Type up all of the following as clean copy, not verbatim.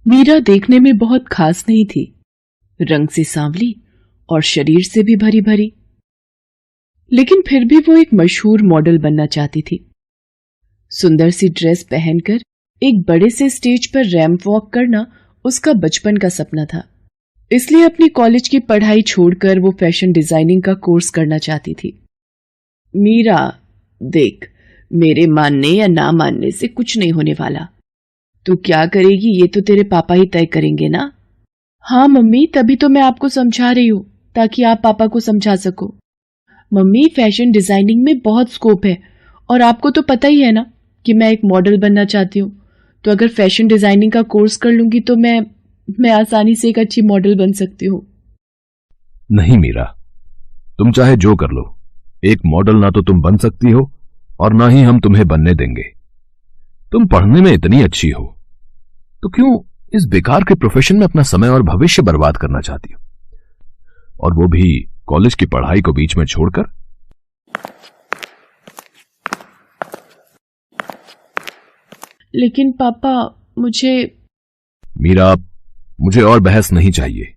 मीरा देखने में बहुत खास नहीं थी, रंग से सांवली और शरीर से भी भरी भरी, लेकिन फिर भी वो एक मशहूर मॉडल बनना चाहती थी। सुंदर सी ड्रेस पहनकर एक बड़े से स्टेज पर रैंप वॉक करना उसका बचपन का सपना था। इसलिए अपनी कॉलेज की पढ़ाई छोड़कर वो फैशन डिजाइनिंग का कोर्स करना चाहती थी। मीरा, देख, मेरे मानने या ना मानने से कुछ नहीं होने वाला। तू क्या करेगी ये तो तेरे पापा ही तय करेंगे ना। हाँ मम्मी, तभी तो मैं आपको समझा रही हूँ, ताकि आप पापा को समझा सको। मम्मी, फैशन डिजाइनिंग में बहुत स्कोप है और आपको तो पता ही है ना कि मैं एक मॉडल बनना चाहती हूँ। तो अगर फैशन डिजाइनिंग का कोर्स कर लूंगी तो मैं आसानी से एक अच्छी मॉडल बन सकती हूँ। नहीं मीरा, तुम चाहे जो कर लो, एक मॉडल ना तो तुम बन सकती हो और ना ही हम तुम्हें बनने देंगे। तुम पढ़ने में इतनी अच्छी हो तो क्यों इस बेकार के प्रोफेशन में अपना समय और भविष्य बर्बाद करना चाहती हो, और वो भी कॉलेज की पढ़ाई को बीच में छोड़कर। लेकिन पापा, मीरा, मुझे और बहस नहीं चाहिए।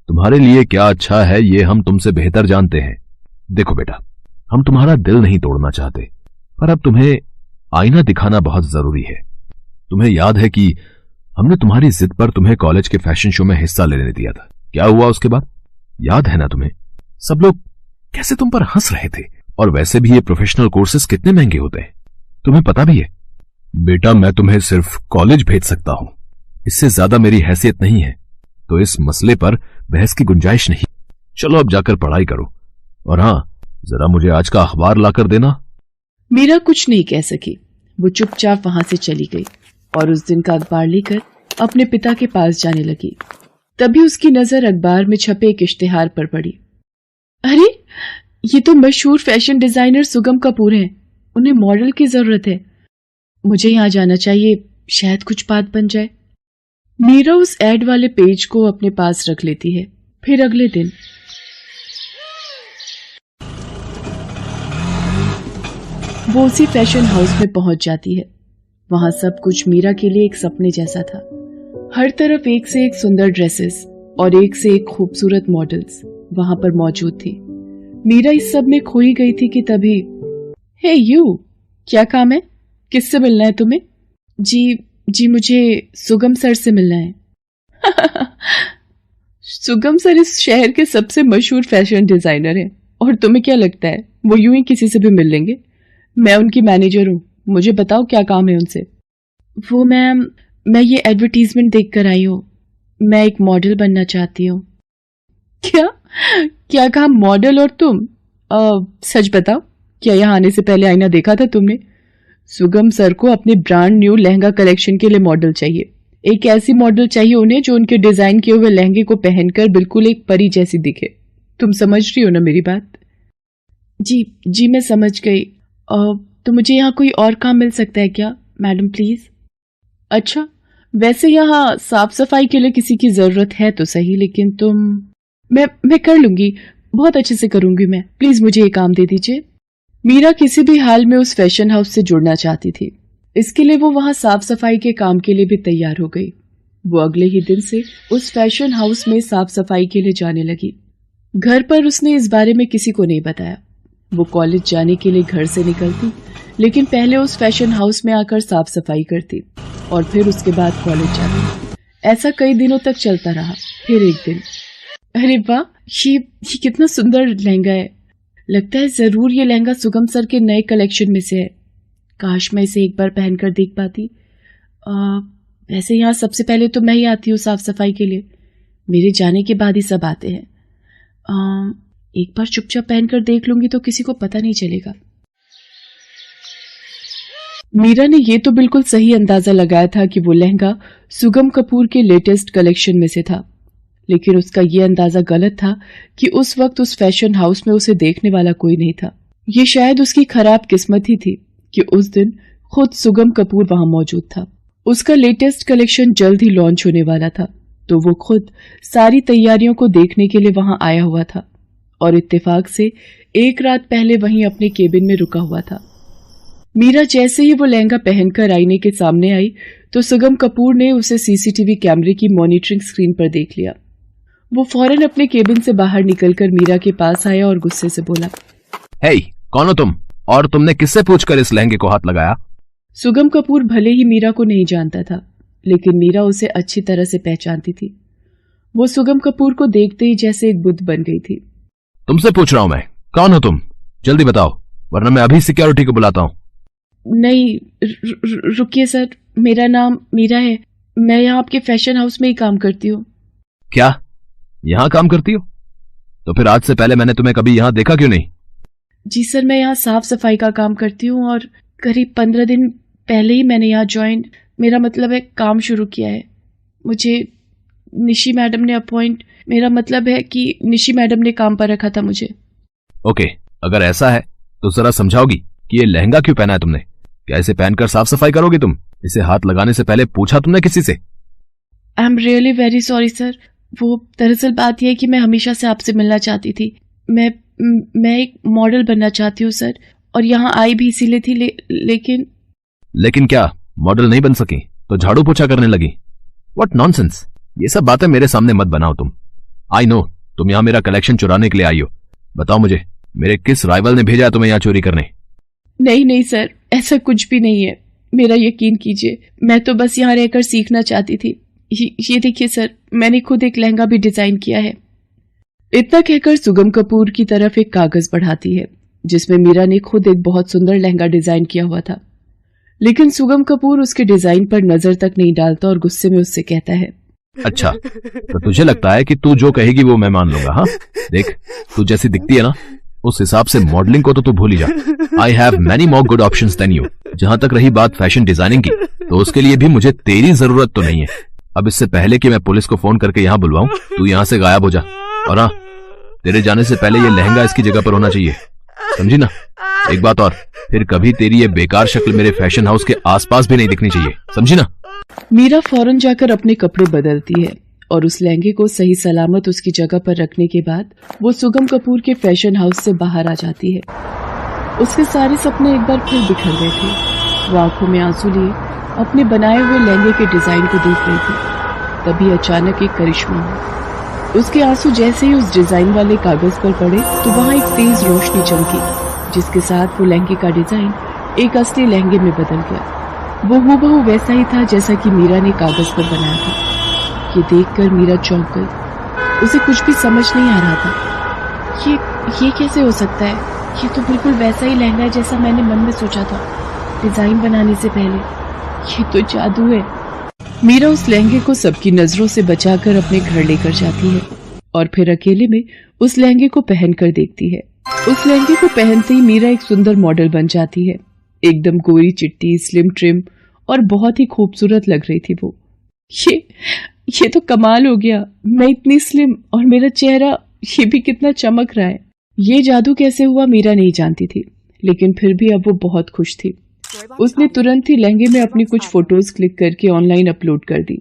तुम्हारे लिए क्या अच्छा है ये हम तुमसे बेहतर जानते हैं। देखो बेटा, हम तुम्हारा दिल नहीं तोड़ना चाहते, पर अब तुम्हें आईना दिखाना बहुत जरूरी है। तुम्हें याद है कि हमने तुम्हारी जिद पर तुम्हें कॉलेज के फैशन शो में हिस्सा लेने दिया था। क्या हुआ उसके बाद, याद है ना तुम्हें? सब लोग कैसे तुम पर हंस रहे थे, और वैसे भी ये प्रोफेशनल कोर्सेज कितने महंगे होते हैं, तुम्हें पता भी है। बेटा, मैं तुम्हें सिर्फ कॉलेज भेज सकता हूं, इससे ज्यादा मेरी हैसियत नहीं है, तो इस मसले पर बहस की गुंजाइश नहीं। चलो अब जाकर पढ़ाई करो, और हां, जरा मुझे आज का अखबार लाकर देना। मीरा कुछ नहीं कह सकी। वो चुपचाप वहां से चली गई और उस दिन का अखबार लेकर अपने पिता के पास जाने लगी। तभी उसकी नजर अखबार में छपे एक इश्तिहार पर पड़ी। अरे, ये तो मशहूर फैशन डिजाइनर सुगम कपूर हैं। उन्हें मॉडल की जरूरत है। मुझे यहां जाना चाहिए, शायद कुछ बात बन जाए। मीरा उस एड वाले पेज को अपने पास रख लेती है। फिर अगले दिन वो उसी फैशन हाउस में पहुंच जाती है। वहां सब कुछ मीरा के लिए एक सपने जैसा था। हर तरफ एक से एक सुंदर ड्रेसेस और एक से एक खूबसूरत मॉडल्स वहां पर मौजूद थी। मीरा इस सब में खोई गई थी कि तभी, हे यू, क्या काम है? किससे मिलना है तुम्हें? जी मुझे सुगम सर से मिलना है। सुगम सर इस शहर के सबसे मशहूर फैशन डिजाइनर हैं, और तुम्हें क्या लगता है वो यूं ही किसी से भी मिल लेंगे? मैं उनकी मैनेजर हूं, मुझे बताओ क्या काम है उनसे। वो मैं ये एडवर्टीजमेंट देख कर आई हूं, मैं एक मॉडल बनना चाहती हूँ। क्या कहा, मॉडल? और तुम सच बताओ, क्या यहाँ आने से पहले आईना देखा था तुमने? सुगम सर को अपने ब्रांड न्यू लहंगा कलेक्शन के लिए मॉडल चाहिए। एक ऐसी मॉडल चाहिए उन्हें जो उनके डिजाइन किए हुए लहंगे को पहनकर बिल्कुल एक परी जैसी दिखे। तुम समझ रही हो ना मेरी बात? जी मैं समझ गई। तो मुझे यहाँ कोई और काम मिल सकता है क्या मैडम, प्लीज? अच्छा, वैसे यहाँ साफ सफाई के लिए किसी की जरूरत है तो सही, लेकिन मैं कर लूंगी, बहुत अच्छे से करूंगी मैं। प्लीज मुझे ये काम दे दीजिए। मीरा किसी भी हाल में उस फैशन हाउस से जुड़ना चाहती थी। इसके लिए वो वहां साफ सफाई के काम के लिए भी तैयार हो गई। वो अगले ही दिन से उस फैशन हाउस में साफ सफाई के लिए जाने लगी। घर पर उसने इस बारे में किसी को नहीं बताया। वो कॉलेज जाने के लिए घर से निकलती, लेकिन पहले उस फैशन हाउस में आकर साफ सफाई करती और फिर उसके बाद कॉलेज जाती। ऐसा कई दिनों तक चलता रहा। फिर एक दिन, अरे वाह, ये कितना सुंदर लहंगा है। लगता है जरूर ये लहंगा सुगम सर के नए कलेक्शन में से है। काश मैं इसे एक बार पहनकर देख पाती। वैसे यहाँ सबसे पहले तो मैं ही आती हूँ साफ सफाई के लिए, मेरे जाने के बाद ही सब आते हैं। एक बार चुपचाप पहनकर देख लूंगी तो किसी को पता नहीं चलेगा। मीरा ने ये तो बिल्कुल सही अंदाजा लगाया था कि वो लहंगा सुगम कपूर के लेटेस्ट कलेक्शन में से था, लेकिन उसका ये अंदाजा गलत था कि उस वक्त उस फैशन हाउस में उसे देखने वाला कोई नहीं था। ये शायद उसकी खराब किस्मत ही थी कि उस दिन खुद सुगम कपूर वहां मौजूद था। उसका लेटेस्ट कलेक्शन जल्द ही लॉन्च होने वाला था, तो वो खुद सारी तैयारियों को देखने के लिए वहां आया हुआ था और इत्तेफाक से एक रात पहले वहीं अपने केबिन में रुका हुआ था। मीरा जैसे ही वो लहंगा पहनकर आईने के सामने आई तो सुगम कपूर ने उसे सीसीटीवी कैमरे की मॉनिटरिंग स्क्रीन पर देख लिया। वो फौरन अपने केबिन से बाहर निकलकर मीरा के पास आया और गुस्से से बोला, हे, कौन हो तुम और तुमने किससे पूछकर इस लहंगे को हाथ लगाया? सुगम कपूर भले ही मीरा को नहीं जानता था, लेकिन मीरा उसे अच्छी तरह से पहचानती थी। वो सुगम कपूर को देखते ही जैसे एक बुद्ध बन गई थी। तुमसे पूछ रहा हूं मैं, कौन हो तुम? जल्दी बताओ, वरना मैं अभी सिक्योरिटी को बुलाता हूं। नहीं, रुकिए सर, मेरा नाम मीरा है। मैं यहाँ आपके फैशन हाउस में ही काम करती हूँ। क्या, यहाँ काम करती हो? तो फिर आज से पहले मैंने तुम्हें कभी यहाँ देखा क्यों नहीं? जी सर, मैं यहाँ साफ सफाई का काम करती हूँ और करीब 15 दिन पहले ही मैंने यहाँ ज्वाइन, मेरा मतलब है काम शुरू किया है। मुझे निशी मैडम ने मेरा मतलब है कि निशी मैडम ने काम पर रखा था मुझे। ओके, अगर ऐसा है तो जरा समझाओगी कि ये लहंगा क्यों पहना है तुमने? क्या इसे पहनकर साफ सफाई करोगी तुम? इसे हाथ लगाने से पहले पूछा तुमने किसी से? आई am really very sorry sir. वो दरअसल बात यह है कि मैं हमेशा से आपसे मिलना चाहती थी। मैं एक मॉडल बनना चाहती हूँ सर, और यहाँ आई भी इसीलिए थी, लेकिन क्या मॉडल नहीं बन सकी तो झाड़ू पोछा करने लगी? व्हाट नॉनसेंस, ये सब बातें मेरे सामने मत बनाओ तुम। आई नो तुम यहाँ मेरा कलेक्शन चुराने के लिए आई हो। बताओ मुझे, मेरे किस राइवल ने भेजा तुम्हें यहाँ चोरी करने? नहीं सर, ऐसा कुछ भी नहीं है। मेरा यकीन कीजिए, मैं तो बस यहाँ रहकर सीखना चाहती थी। ये देखिए सर, मैंने खुद एक लहंगा भी डिजाइन किया है। इतना कहकर सुगम कपूर की तरफ एक कागज बढ़ाती है जिसमें मीरा ने खुद एक बहुत सुंदर लहंगा डिजाइन किया हुआ था, लेकिन सुगम कपूर उसके डिजाइन पर नजर तक नहीं डालता और गुस्से में उससे कहता है, अच्छा, तो तुझे लगता है कि तू जो कहेगी वो मैं मान लूंगा? हाँ, देख, तू जैसी दिखती है ना, उस हिसाब से मॉडलिंग को तो तू भूल ही जा। I have many more good options than you. जहां तक रही बात फैशन डिजाइनिंग की, तो उसके लिए भी मुझे तेरी जरूरत तो नहीं है। अब इससे पहले कि मैं पुलिस को फोन करके यहाँ बुलवाऊं, तू यहाँ से गायब हो जा। और हाँ, तेरे जाने से पहले ये लहंगा इसकी जगह पर होना चाहिए, समझी ना? एक बात और, फिर कभी तेरी ये बेकार शक्ल मेरे फैशन हाउस के आसपास भी नहीं दिखनी चाहिए, समझी ना? मीरा फौरन जाकर अपने कपड़े बदलती है और उस लहंगे को सही सलामत उसकी जगह पर रखने के बाद वो सुगम कपूर के फैशन हाउस से बाहर आ जाती है। उसके सारे सपने एक बार फिर बिखर गए थे। वो आंखों में आंसू लिए अपने बनाए हुए लहंगे के डिजाइन को देख रही थी। तभी अचानक एक करिश्मा हुआ। उसके आंसू जैसे ही उस डिजाइन वाले कागज पर पड़े तो वहां एक तेज रोशनी चमकी, जिसके साथ वो लहंगे का डिजाइन एक असली लहंगे में बदल गया। वो हूबहू वैसा ही था जैसा कि मीरा ने कागज पर बनाया था। ये देखकर मीरा चौंक गई। उसे कुछ भी समझ नहीं आ रहा था। ये कैसे हो सकता है? ये तो बिल्कुल वैसा ही लहंगा है जैसा मैंने मन में सोचा था डिजाइन बनाने से पहले। ये तो जादू है। मीरा उस लहंगे को सबकी नजरों से बचाकर अपने घर लेकर जाती है और फिर अकेले में उस लहंगे को पहनकर देखती है। उस लहंगे को पहनते ही मीरा एक सुंदर मॉडल बन जाती है। एकदम गोरी चिट्टी, स्लिम ट्रिम और बहुत ही खूबसूरत लग रही थी वो। ये तो कमाल हो गया। मैं इतनी स्लिम और मेरा चेहरा ये भी कितना चमक रहा है। ये जादू कैसे हुआ मीरा नहीं जानती थी, लेकिन फिर भी अब वो बहुत खुश थी। उसने तुरंत ही लहंगे में अपनी कुछ फोटोज क्लिक करके ऑनलाइन अपलोड कर दी।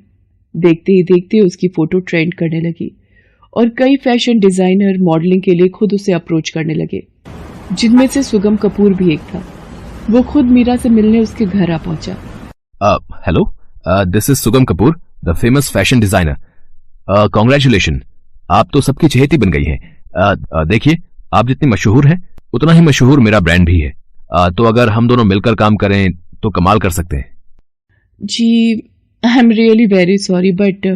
देखते ही देखते उसकी फोटो ट्रेंड करने लगी और कई फैशन डिजाइनर मॉडलिंग के लिए खुद उसे अप्रोच करने लगे, जिनमें से सुगम कपूर भी एक था। वो खुद मीरा से मिलने उसके घर आ पहुंचा। हेलो, दिस इज सुगम Kapoor, the famous fashion designer. Congratulation, आप तो सबकी चहेती बन गई हैं। देखिए, आप जितनी मशहूर हैं उतना ही मशहूर मेरा ब्रांड भी है। तो अगर हम दोनों मिलकर काम करें तो कमाल कर सकते हैं। जी, I am really very sorry, but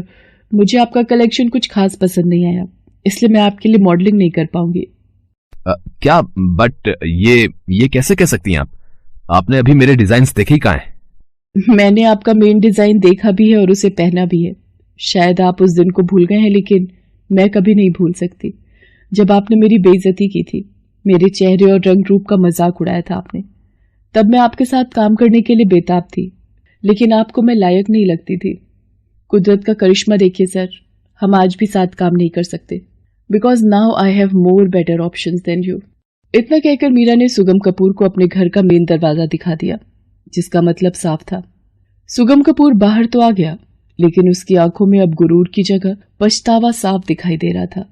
मुझे आपका कलेक्शन कुछ खास पसंद नहीं आया, इसलिए मैं आपके लिए मॉडलिंग नहीं कर पाऊंगी। क्या? बट ये कैसे कह सकती हैं आप? आपने अभी मेरे डिजाइन्स देखे ही कहाँ हैं? मैंने आपका मेन डिजाइन देखा भी है और उसे पहना भी है। शायद आप उस दिन को भूल गए हैं, लेकिन मैं कभी नहीं भूल सकती जब आपने मेरी बेइज्जती की थी। मेरे चेहरे और रंग रूप का मजाक उड़ाया था आपने। तब मैं आपके साथ काम करने के लिए बेताब थी, लेकिन आपको मैं लायक नहीं लगती थी। कुदरत का करिश्मा देखिए सर, हम आज भी साथ काम नहीं कर सकते, because now I have more better options than you. इतना कहकर मीरा ने सुगम कपूर को अपने घर का मेन दरवाजा दिखा दिया, जिसका मतलब साफ था। सुगम कपूर बाहर तो आ गया, लेकिन उसकी आंखों में अब गुरूर की जगह पछतावा साफ दिखाई दे रहा था।